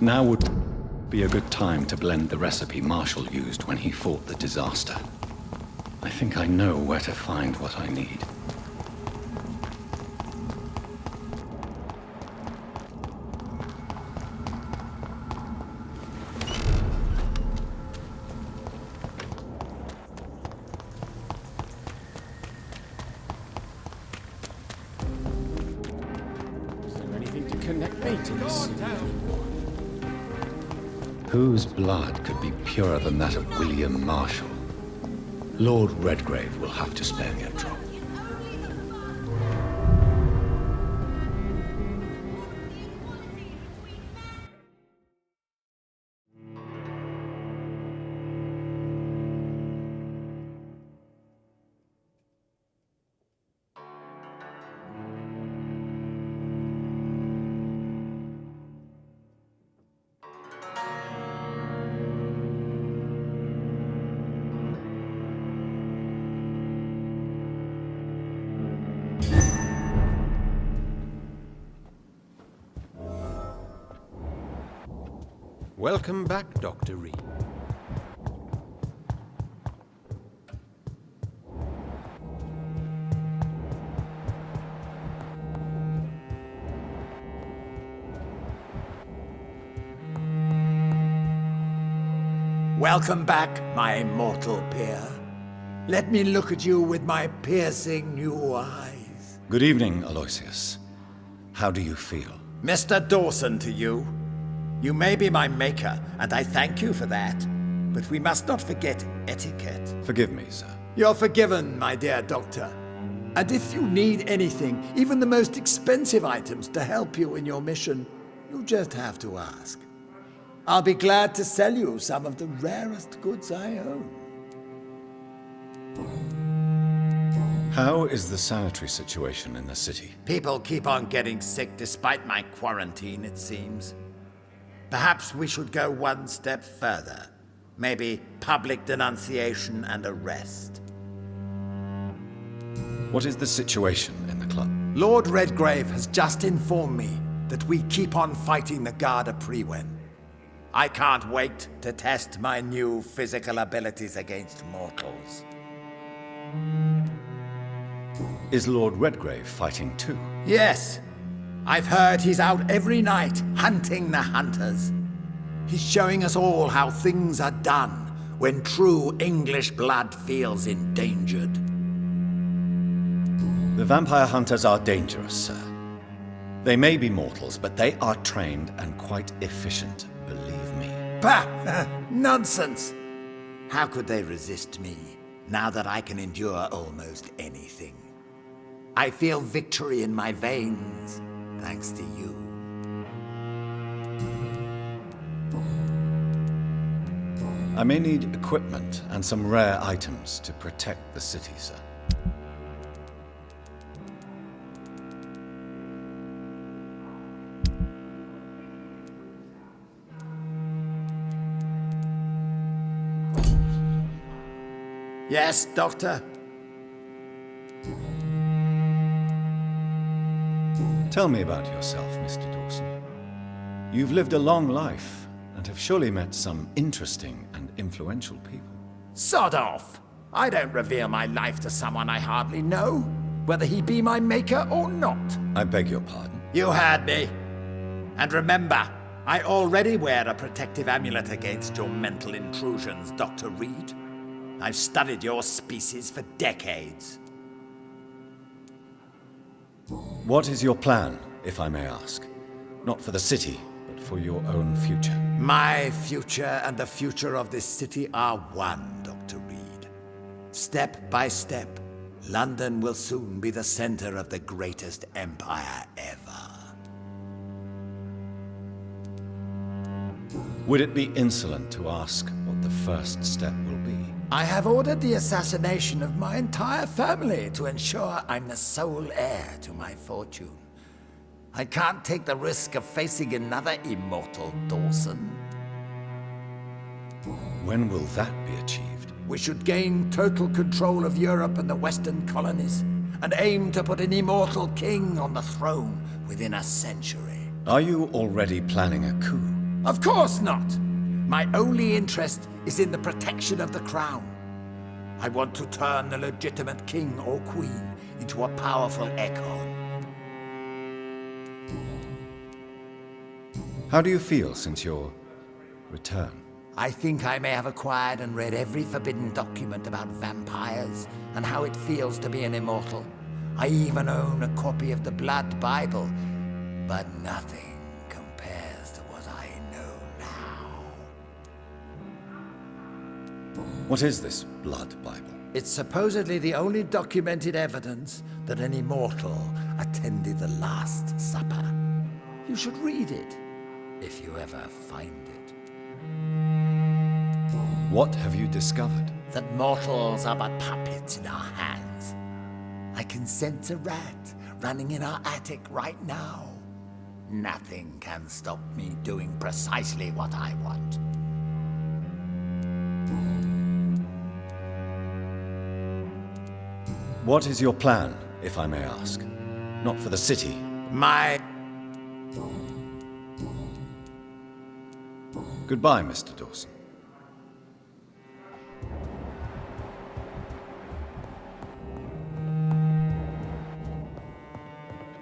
Now would be a good time to blend the recipe Marshall used when he fought the disaster. I think I know where to find what I need. Is there anything to connect me to this? Whose blood could be purer than that of William Marshall? Lord Redgrave will have to spare me a drop. Welcome back, Dr. Reed. Welcome back, my immortal peer. Let me look at you with my piercing new eyes. Good evening, Aloysius. How do you feel? Mr. Dawson to you. You may be my maker, and I thank you for that. But we must not forget etiquette. Forgive me, sir. You're forgiven, my dear doctor. And if you need anything, even the most expensive items to help you in your mission, you just have to ask. I'll be glad to sell you some of the rarest goods I own. How is the sanitary situation in the city? People keep on getting sick despite my quarantine, it seems. Perhaps we should go one step further. Maybe public denunciation and arrest. What is the situation in the club? Lord Redgrave has just informed me that we keep on fighting the Garda Priwen. I can't wait to test my new physical abilities against mortals. Is Lord Redgrave fighting too? Yes. I've heard he's out every night, hunting the hunters. He's showing us all how things are done when true English blood feels endangered. The vampire hunters are dangerous, sir. They may be mortals, but they are trained and quite efficient, believe me. Bah! Nonsense! How could they resist me, now that I can endure almost anything? I feel victory in my veins, thanks to you. I may need equipment and some rare items to protect the city, sir. Yes, Doctor? Tell me about yourself, Mr. Dawson. You've lived a long life and have surely met some interesting and influential people. Sod off! I don't reveal my life to someone I hardly know, whether he be my maker or not. I beg your pardon. You heard me. And remember, I already wear a protective amulet against your mental intrusions, Dr. Reed. I've studied your species for decades. What is your plan, if I may ask? Not for the city, but for your own future. My future and the future of this city are one, Dr. Reed. Step by step, London will soon be the center of the greatest empire ever. Would it be insolent to ask what the first step will be? I have ordered the assassination of my entire family to ensure I'm the sole heir to my fortune. I can't take the risk of facing another immortal Dawson. When will that be achieved? We should gain total control of Europe and the Western colonies, and aim to put an immortal king on the throne within a century. Are you already planning a coup? Of course not! My only interest is in the protection of the crown. I want to turn the legitimate king or queen into a powerful echo. How do you feel since your return? I think I may have acquired and read every forbidden document about vampires and how it feels to be an immortal. I even own a copy of the Blood Bible, but nothing compares to what I know now. What is this Blood Bible? It's supposedly the only documented evidence that an immortal attended the Last Supper. You should read it, if you ever find it. What have you discovered? That mortals are but puppets in our hands. I can sense a rat running in our attic right now. Nothing can stop me doing precisely what I want. What is your plan, if I may ask? Not for the city. Goodbye, Mr. Dawson.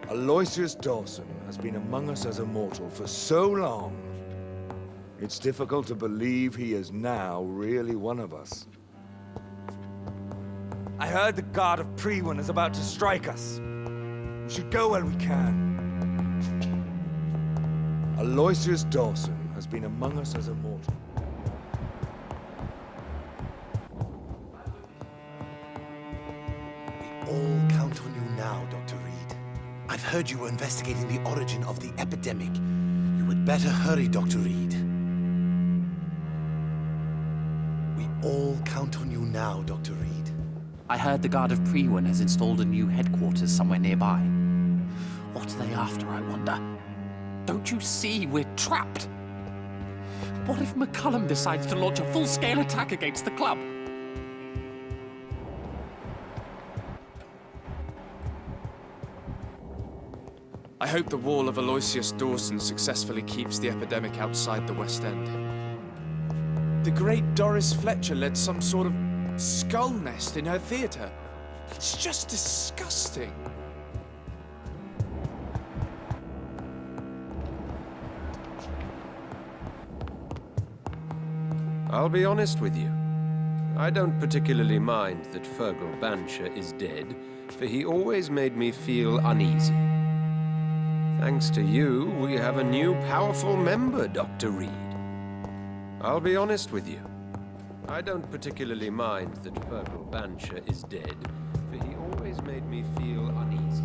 Aloysius Dawson has been among us as a mortal for so long. It's difficult to believe he is now really one of us. I heard the God of Priwen is about to strike us. We should go while we can. Aloysius Dawson has been among us as a mortal. We all count on you now, Dr. Reed. I've heard you were investigating the origin of the epidemic. You would better hurry, Dr. Reed. We all count on you now, Dr. Reed. I heard the Guard of Priwen has installed a new headquarters somewhere nearby. What are they after, I wonder? Don't you see we're trapped? What if McCullum decides to launch a full-scale attack against the club? I hope the wall of Aloysius Dawson successfully keeps the epidemic outside the West End. The great Doris Fletcher led some sort of skull nest in her theatre. It's just disgusting. I'll be honest with you. I don't particularly mind that Fergal Bancher is dead, for he always made me feel uneasy. Thanks to you, we have a new powerful member, Dr. Reed. I'll be honest with you. I don't particularly mind that Fergal Bancher is dead, for he always made me feel uneasy.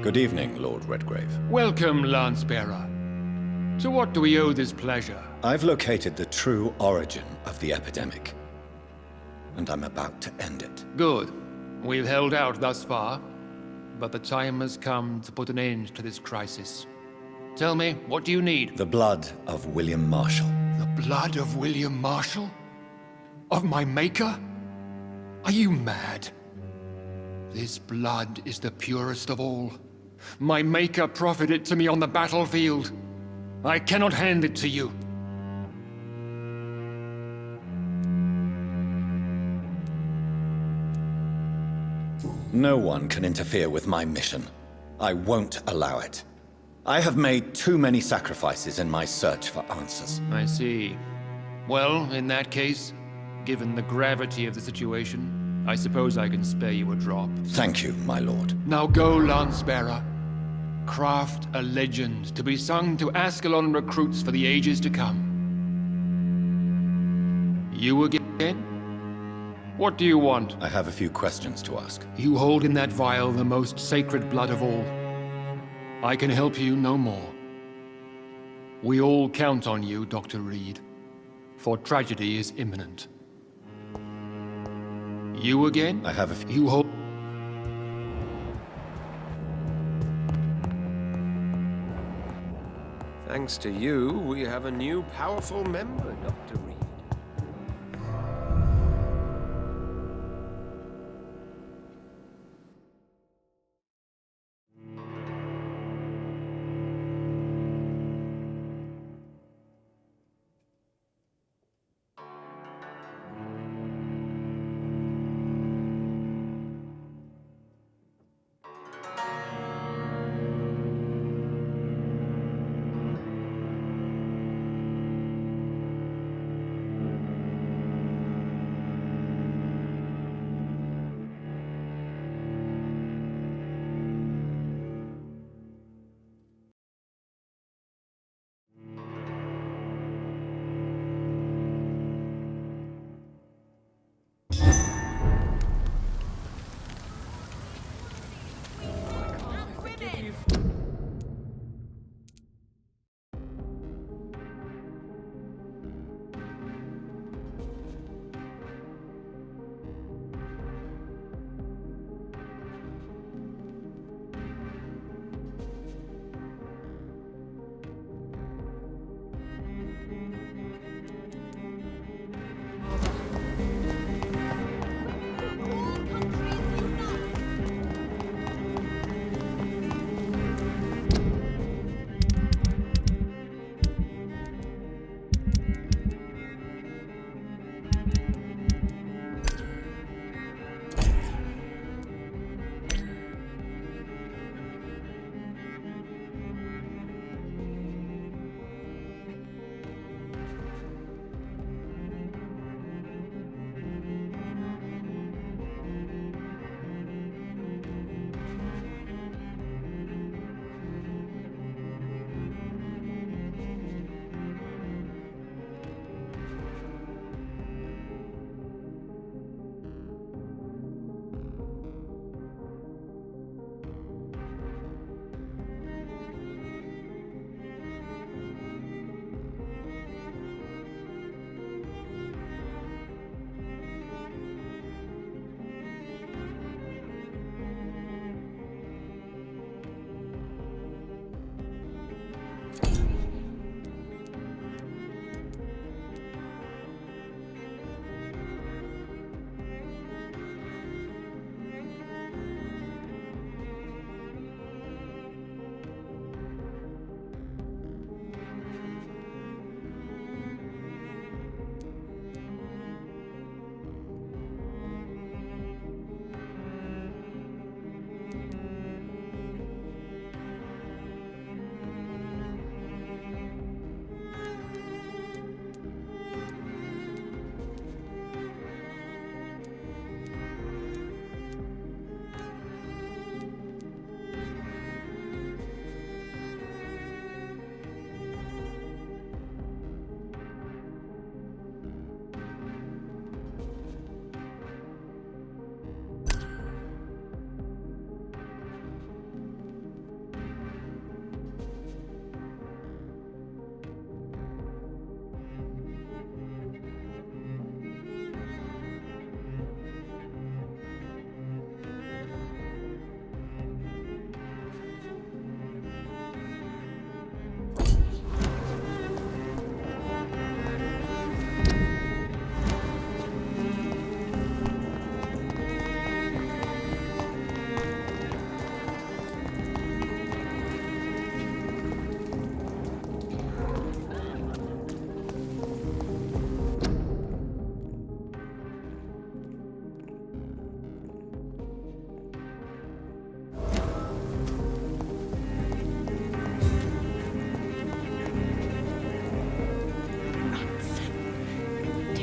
Good evening, Lord Redgrave. Welcome, Lancebearer. To what do we owe this pleasure? I've located the true origin of the epidemic, and I'm about to end it. Good. We've held out thus far, but the time has come to put an end to this crisis. Tell me, what do you need? The blood of William Marshall. The blood of William Marshall? Of my maker? Are you mad? This blood is the purest of all. My maker proffered it to me on the battlefield. I cannot hand it to you. No one can interfere with my mission. I won't allow it. I have made too many sacrifices in my search for answers. I see. Well, in that case, given the gravity of the situation, I suppose I can spare you a drop. Thank you, my lord. Now go, Lancebearer. Craft a legend to be sung to Ascalon recruits for the ages to come. You again? What do you want? I have a few questions to ask. You hold in that vial the most sacred blood of all. I can help you no more. We all count on you, Dr. Reed, for tragedy is imminent. You again? I have a few... You hold... Thanks to you, we have a new powerful member, Dr. Reed.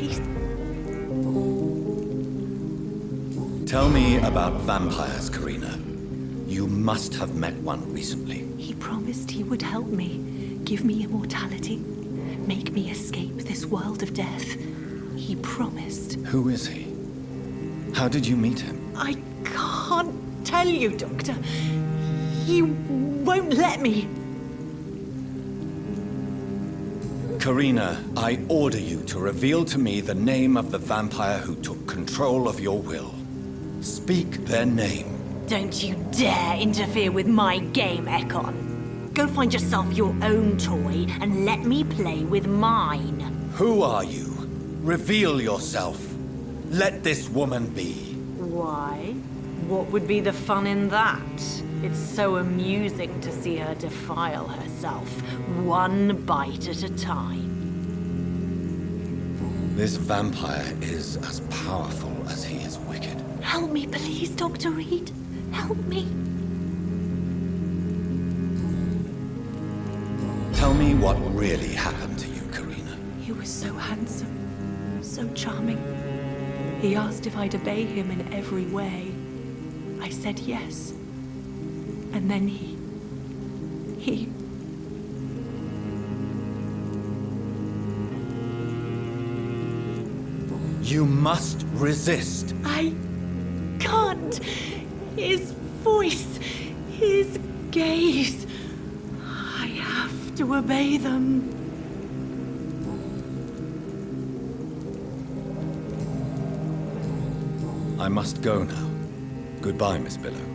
please. Tell me about vampires, Karina. You must have met one recently. He promised he would help me, give me immortality, make me escape this world of death. He promised. Who is he? How did you meet him? I can't tell you, Doctor. He won't let me. Karina, I order you to reveal to me the name of the vampire who took control of your will. Speak their name. Don't you dare interfere with my game, Ekon. Go find yourself your own toy and let me play with mine. Who are you? Reveal yourself. Let this woman be. Why? What would be the fun in that? It's so amusing to see her defile herself, one bite at a time. This vampire is as powerful as he is wicked. Help me, please, Dr. Reed. Help me. Tell me what really happened to you, Karina. He was so handsome, so charming. He asked if I'd obey him in every way. I said yes. And then he... You must resist. I can't. His voice, his gaze. I have to obey them. I must go now. Goodbye, Miss Billow.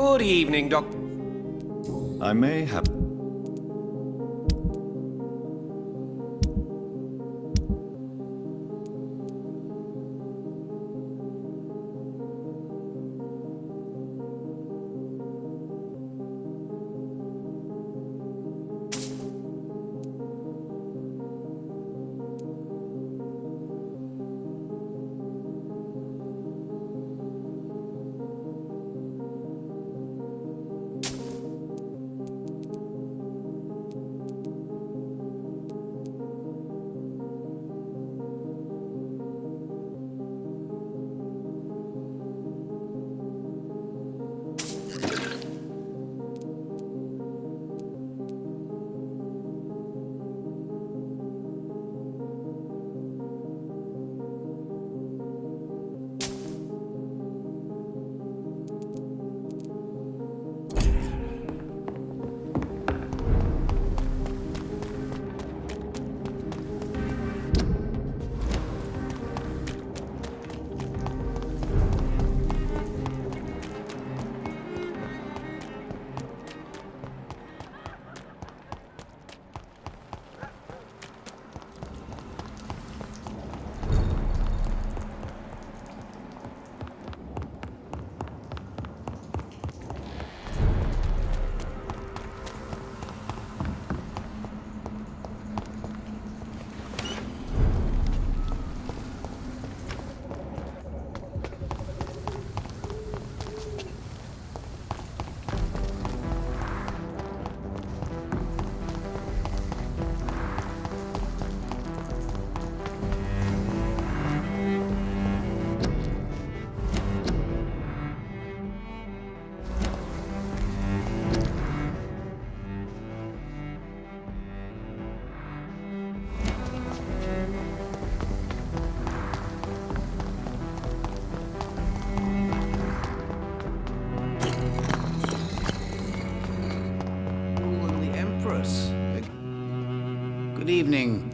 Good evening, Doctor. I may have... Good evening.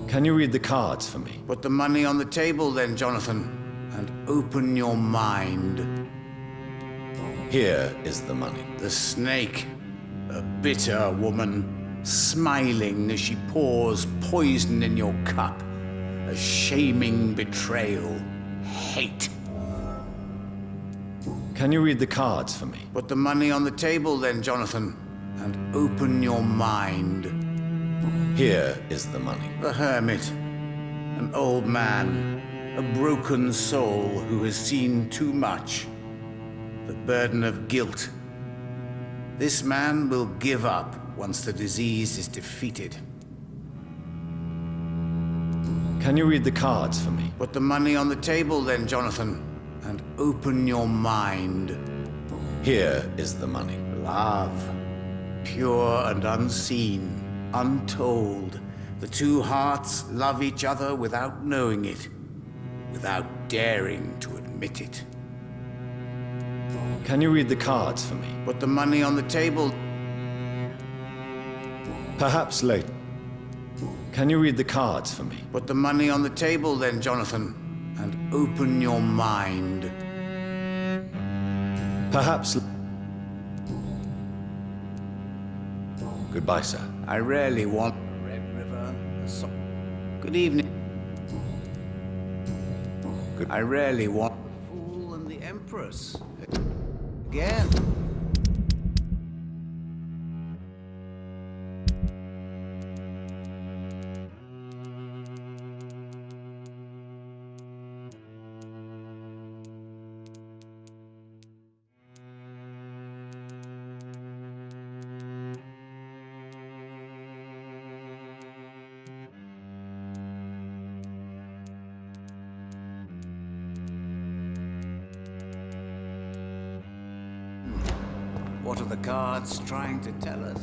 Can you read the cards for me? Put the money on the table then, Jonathan, and open your mind. Here is the money. The snake, a bitter woman, smiling as she pours poison in your cup. A shaming betrayal. Hate. Can you read the cards for me? Put the money on the table then, Jonathan, and open your mind. Here is the money. The hermit, an old man, a broken soul who has seen too much. The burden of guilt. This man will give up once the disease is defeated. Can you read the cards for me? Put the money on the table then, Jonathan, and open your mind. Here is the money. Love, pure and unseen, untold. The two hearts love each other without knowing it, without daring to admit it. Can you read the cards for me? Put the money on the table. Perhaps later. Can you read the cards for me? Put the money on the table then, Jonathan, and open your mind. Perhaps... Goodbye, sir. I rarely want Red River. Good evening. I rarely want the Fool and the Empress. Again. What are the cards trying to tell us?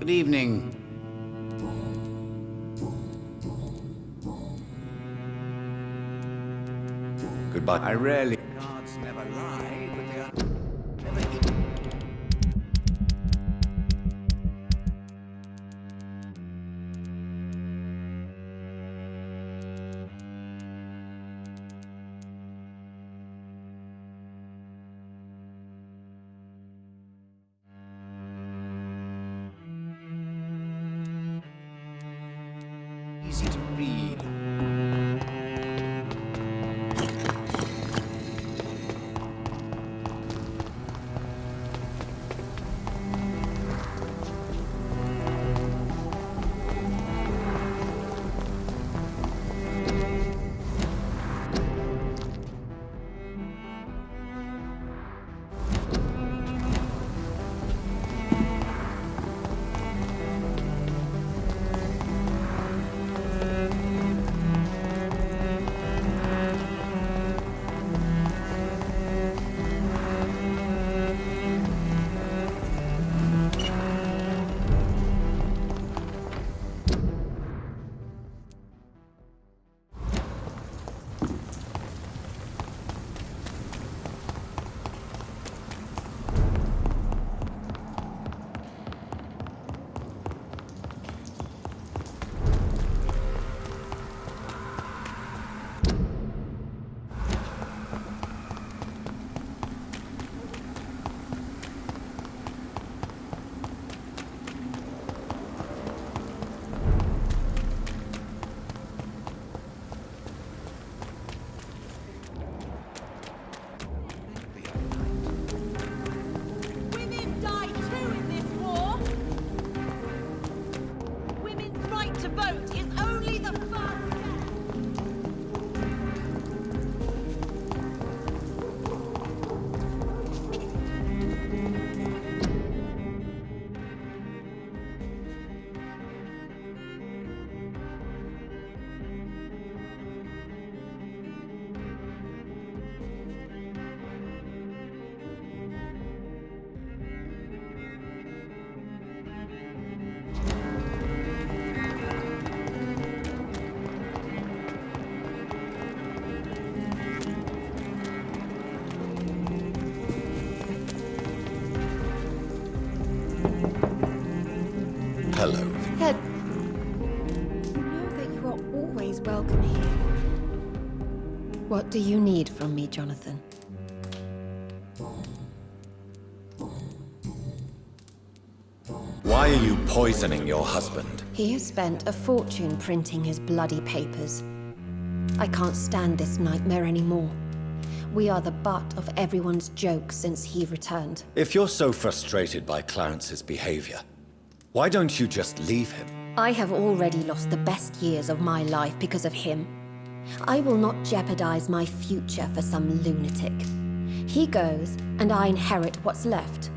Good evening. Goodbye. I rarely... Cards never lie, but they are never eat. Easy to read. Hello. Ed, you know that you are always welcome here. What do you need from me, Jonathan? Why are you poisoning your husband? He has spent a fortune printing his bloody papers. I can't stand this nightmare anymore. We are the butt of everyone's jokes since he returned. If you're so frustrated by Clarence's behavior, why don't you just leave him? I have already lost the best years of my life because of him. I will not jeopardize my future for some lunatic. He goes, and I inherit what's left.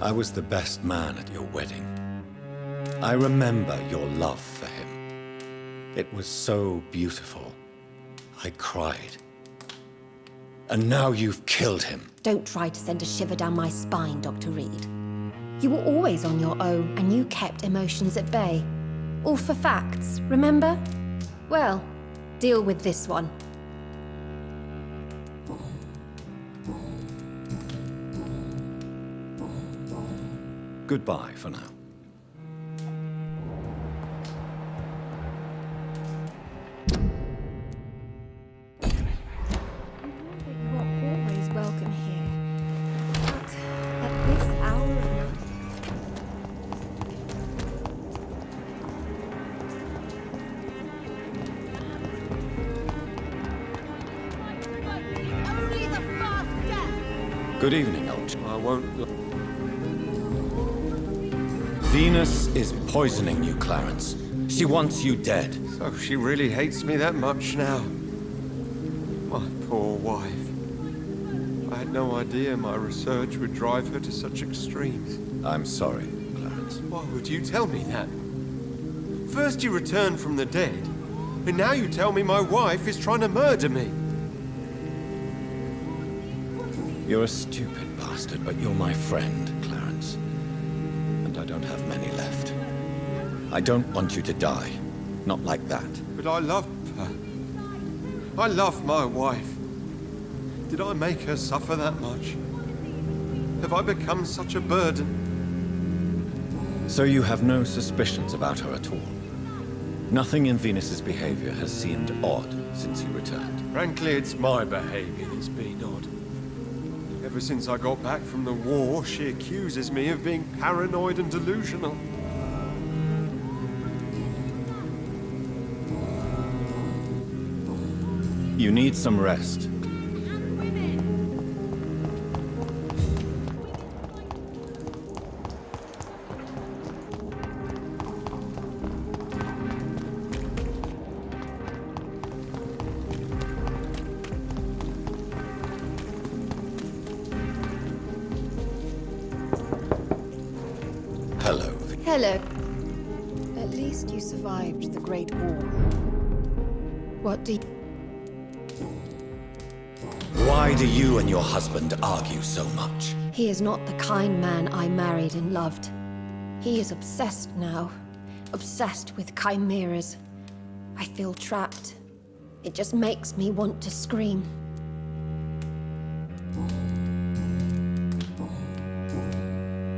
I was the best man at your wedding. I remember your love for him. It was so beautiful. I cried. And now you've killed him. Don't try to send a shiver down my spine, Dr. Reed. You were always on your own, and you kept emotions at bay. All for facts, remember? Well, deal with this one. Goodbye for now. You are always welcome here. But at this hour of night... Only the first step. Good evening, old. I won't... Venus is poisoning you, Clarence. She wants you dead. So she really hates me that much now. My poor wife. I had no idea my research would drive her to such extremes. I'm sorry, Clarence. Why would you tell me that? First you return from the dead, And now you tell me my wife is trying to murder me. You're a stupid bastard, but you're my friend, Clarence. And I don't have many left. I don't want you to die. Not like that. But I love her. I love my wife. Did I make her suffer that much? Have I become such a burden? So you have no suspicions about her at all? Nothing in Venus's behavior has seemed odd since you returned? Frankly, it's my behavior that's been odd. Ever since I got back from the war, she accuses me of being paranoid and delusional. You need some rest. Hello. Hello. At least you survived the Great War. What do you... Why do you and your husband argue so much? He is not the kind man I married and loved. He is obsessed now. Obsessed with chimeras. I feel trapped. It just makes me want to scream.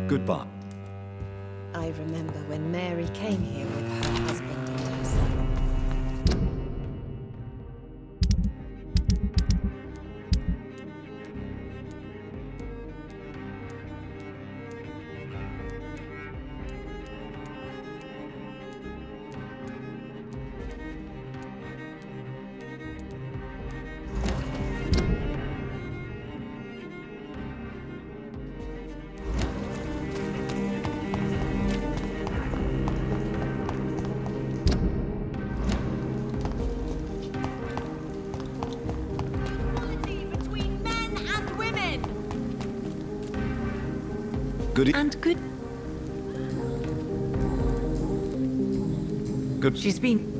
Goodbye. I remember when Mary came here with her husband and her son. Equality between men and women. And good. Good. She's been.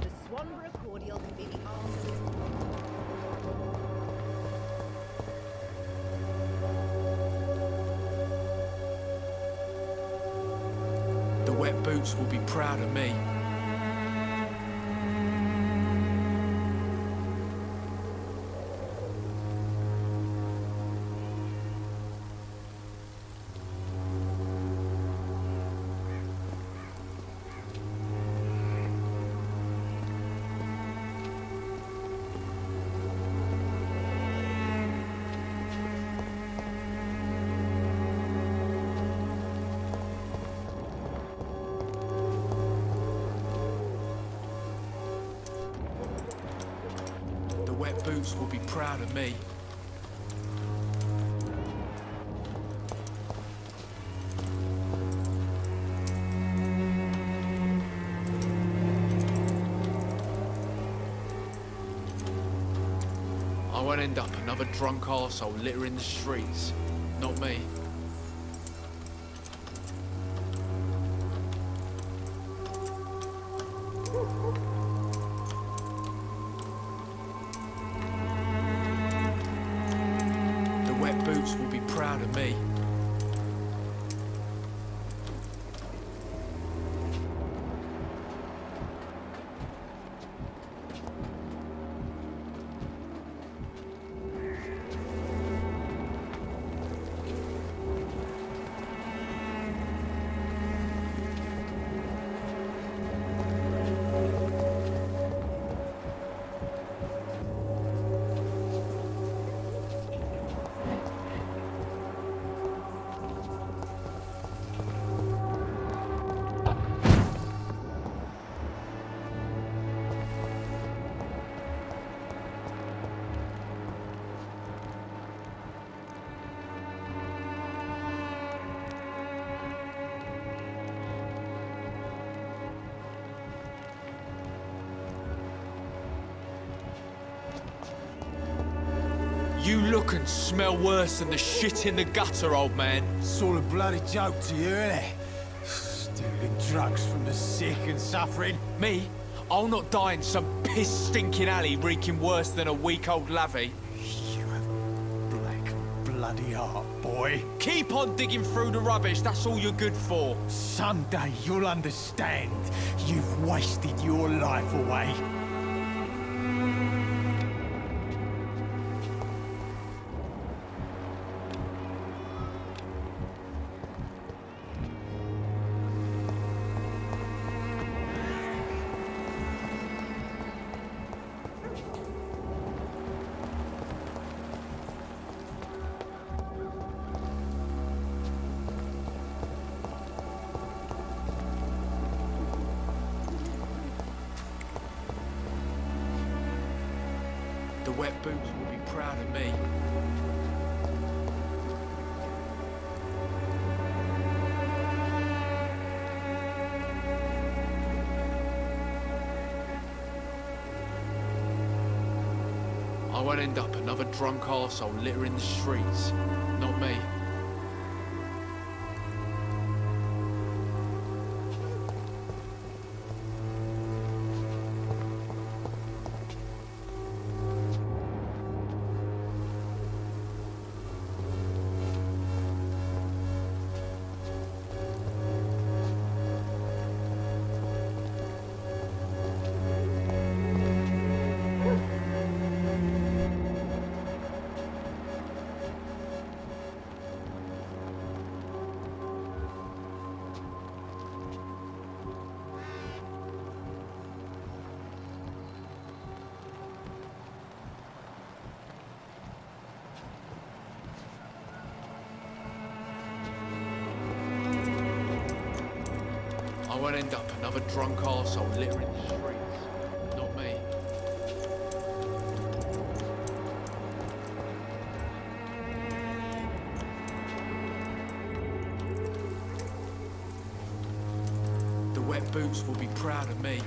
The Swanborough cordial can be the answer. The wet boots will be proud of me. The wet boots will be proud of me. I won't end up another drunk arsehole littering the streets. Not me. The wet boots will be proud of me. You look and smell worse than the shit in the gutter, old man. It's all a bloody joke to you, isn't it? Stealing drugs from the sick and suffering. Me? I'll not die in some piss-stinking alley reeking worse than a week-old lavvy. You have a black bloody heart, boy. Keep on digging through the rubbish, that's all you're good for. Someday you'll understand. You've wasted your life away. The wet boots will be proud of me. I won't end up another drunk arsehole littering the streets. Not me. I won't end up another drunk arsehole littering the streets. Not me. The wet boots will be proud of me.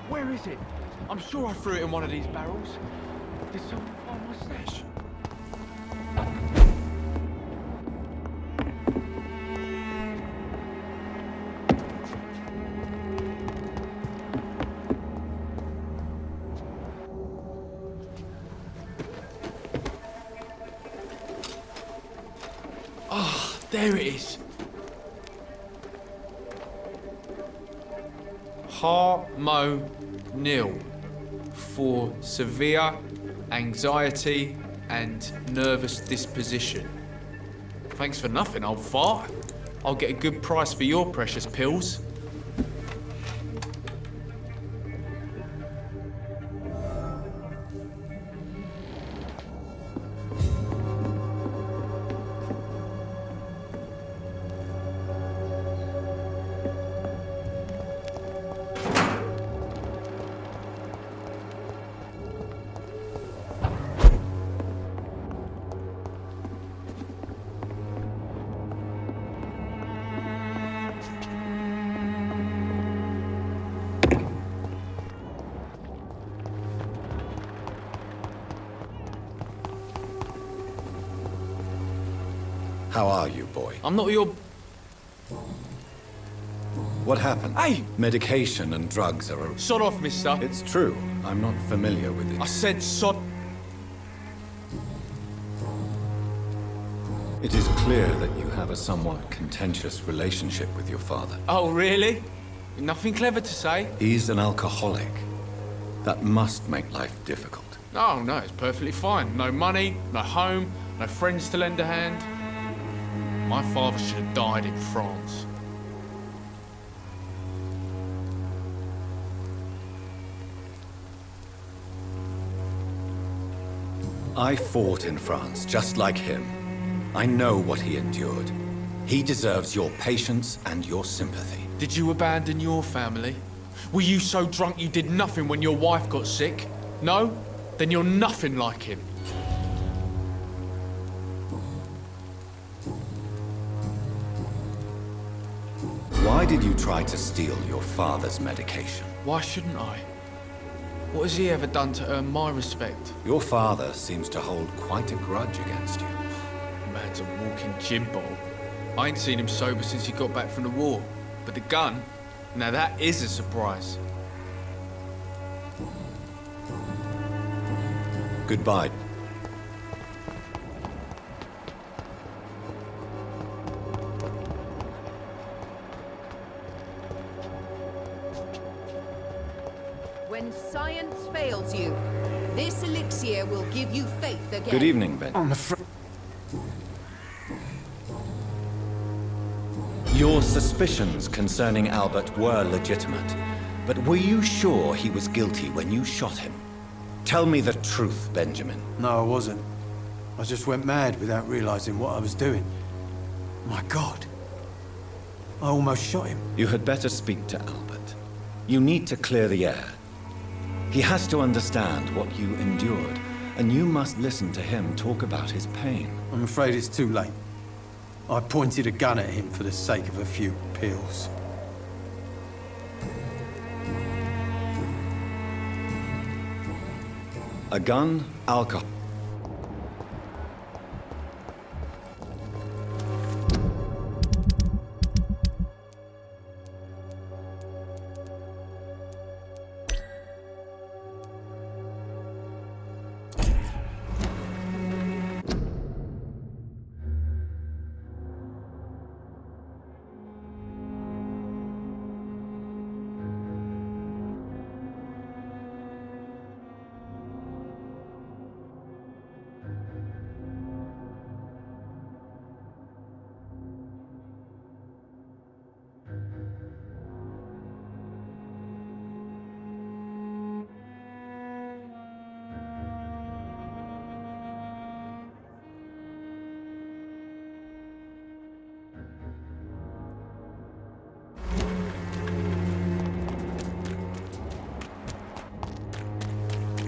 Where is it? I'm sure I threw it in one of these barrels. Did someone find my stash? Ah, there it is. Harmonil for severe anxiety and nervous disposition. Thanks for nothing, old fart. I'll get a good price for your precious pills. How are you, boy? I'm not your... What happened? Hey! Medication and drugs are a... Sod off, mister. It's true. I'm not familiar with it. I said sod... It is clear that you have a somewhat contentious relationship with your father. Oh, really? Nothing clever to say? He's an alcoholic. That must make life difficult. Oh, no, it's perfectly fine. No money, no home, no friends to lend a hand. My father should have died in France. I fought in France, just like him. I know what he endured. He deserves your patience and your sympathy. Did you abandon your family? Were you so drunk you did nothing when your wife got sick? No? Then you're nothing like him. Why did you try to steal your father's medication? Why shouldn't I? What has he ever done to earn my respect? Your father seems to hold quite a grudge against you. Man's a walking gin bottle. I ain't seen him sober since he got back from the war. But the gun? Now that is a surprise. Goodbye. When science fails you, this elixir will give you faith again. Good evening, Ben. I'm afraid... Your suspicions concerning Albert were legitimate, but were you sure he was guilty when you shot him? Tell me the truth, Benjamin. No, I wasn't. I just went mad without realizing what I was doing. My God. I almost shot him. You had better speak to Albert. You need to clear the air. He has to understand what you endured, and you must listen to him talk about his pain. I'm afraid it's too late. I pointed a gun at him for the sake of a few pills. A gun, alcohol.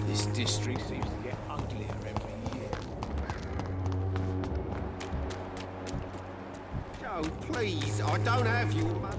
This district seems to get uglier every year. Joe, please, I don't have your money.